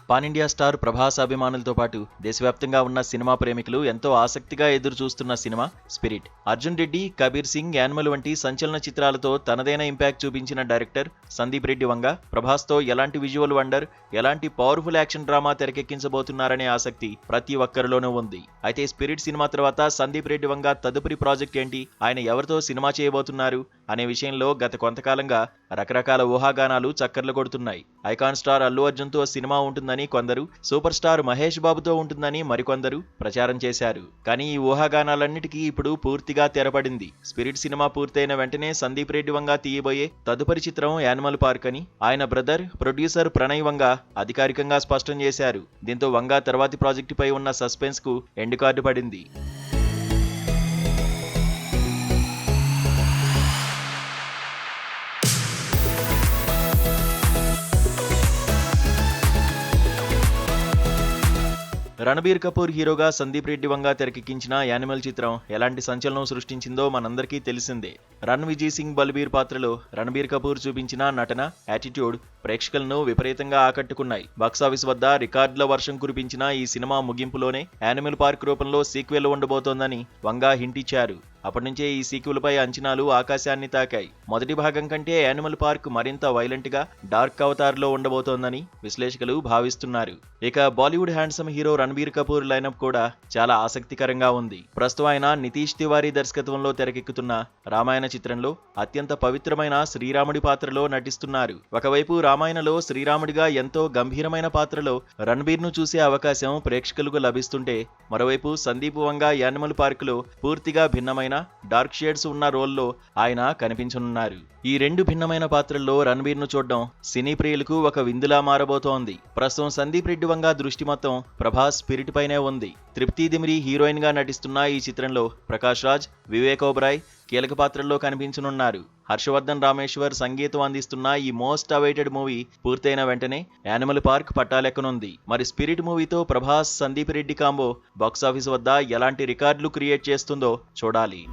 Pan India star Prabhas అభిమానులతో పాటు దేశవ్యాప్తంగా ఉన్న సినిమా ప్రేమికులు ఎంతో ఆసక్తిగా ఎదురు చూస్తున్న cinema spirit. Arjun Reddy, Kabir Singh, animal వంటి సంచలన చిత్రాలతో తనదైన ఇంపాక్ట్ చూపించిన డైరెక్టర్ సందీప్ రెడ్డి వంగ ప్రభాస్తో ఎలాంటి విజువల్ వండర్, ఎలాంటి పవర్ఫుల్ యాక్షన్ డ్రామా తెరకెక్కించబోతున్నారనే ఆసక్తి ప్రతి ఒక్కరిలోనూ ఉంది. అయితే స్పిరిట్ సినిమా తర్వాత సందీప్ రెడ్డి వంగ తదుపరి ప్రాజెక్ట్ ఏంటి, ఆయన ఎవరితో సినిమా చేయబోతున్నారు అనే విషయంలో గత కొంతకాలంగా రకరకాల ఊహాగానాలు చక్కర్లు కొడుతున్నాయి. ఐకాన్ స్టార్ అల్లు అర్జున్తో సినిమా ఉంటుందని కొందరు, సూపర్ స్టార్ మహేష్ బాబుతో ఉంటుందని మరికొందరు ప్రచారం చేశారు. కానీ ఈ ఊహాగానాలన్నిటికీ ఇప్పుడు పూర్తిగా తెరపడింది. స్పిరిట్ సినిమా పూర్తయిన వెంటనే సందీప్ రెడ్డి వంగ తీయబోయే తదుపరి చిత్రం యానిమల్ పార్క్ అని ఆయన బ్రదర్, ప్రొడ్యూసర్ ప్రణయ్ వంగ అధికారికంగా స్పష్టం చేశారు. దీంతో వంగ తర్వాతి ప్రాజెక్టుపై ఉన్న సస్పెన్స్ కు ఎండ్ కార్డు పడింది. రణబీర్ కపూర్ హీరోగా సందీప్ రెడ్డి వంగ తెరకెక్కించిన యానిమల్ చిత్రం ఎలాంటి సంచలనం సృష్టించిందో మనందరికీ తెలిసిందే. రణ్విజయ్ సింగ్ బల్బీర్ పాత్రలో రణబీర్ కపూర్ చూపించిన నటన, యాటిట్యూడ్ ప్రేక్షకులను విపరీతంగా ఆకట్టుకున్నాయి. బాక్సాఫీస్ వద్ద రికార్డుల వర్షం కురిపించిన ఈ సినిమా ముగింపులోనే యానిమల్ పార్క్ రూపంలో సీక్వెల్ ఉండబోతోందని వంగ హింట్ ఇచ్చారు. అప్పటి నుంచే ఈ సీక్వెల్ పై అంచనాలు ఆకాశాన్ని తాకాయి. మొదటి భాగం కంటే యానిమల్ పార్క్ మరింత వైలెంట్ గా, డార్క్ అవతార్లో ఉండబోతోందని విశ్లేషకులు భావిస్తున్నారు. ఇక Bollywood handsome hero Ranbir Kapoor lineup కూడా చాలా ఆసక్తికరంగా ఉంది. ప్రస్తుతం ఆయన నితీష్ తివారీ దర్శకత్వంలో తెరకెక్కుతున్న రామాయణ చిత్రంలో అత్యంత పవిత్రమైన శ్రీరాముడి పాత్రలో నటిస్తున్నారు. ఒకవైపు రామాయణలో శ్రీరాముడిగా ఎంతో గంభీరమైన పాత్రలో రణబీర్ ను చూసే అవకాశం ప్రేక్షకులకు లభిస్తుంటే, మరోవైపు సందీప్ వంగ యానిమల్ పార్క్ లో పూర్తిగా భిన్నమైన డార్క్ షేడ్స్ ఉన్న రోల్లో ఆయన కనిపించనున్నారు. ఈ రెండు భిన్నమైన పాత్రల్లో రణబీర్ ను చూడడం సినీ ప్రియులకు ఒక విందులా మారబోతోంది. ప్రస్తుతం సందీప్ రెడ్డి వంగ దృష్టి మొత్తం ప్రభాస్ స్పిరిట్ పైనే ఉంది. తృప్తి దిమిరి హీరోయిన్ గా నటిస్తున్న ఈ చిత్రంలో ప్రకాష్ రాజ్, వివేక్ ఓబరాయ్ కీలక పాత్రల్లో కనిపించనున్నారు. హర్షవర్ధన్ రామేశ్వర్ సంగీతం అందిస్తున్న ఈ మోస్ట్ అవైటెడ్ మూవీ పూర్తయిన వెంటనే యానిమల్ పార్క్ పట్టాలెక్కనుంది. మరి స్పిరిట్ మూవీతో ప్రభాస్ సందీప్ రెడ్డి కాంబో బాక్సాఫీస్ వద్ద ఎలాంటి రికార్డులు క్రియేట్ చేస్తుందో చూడాలి.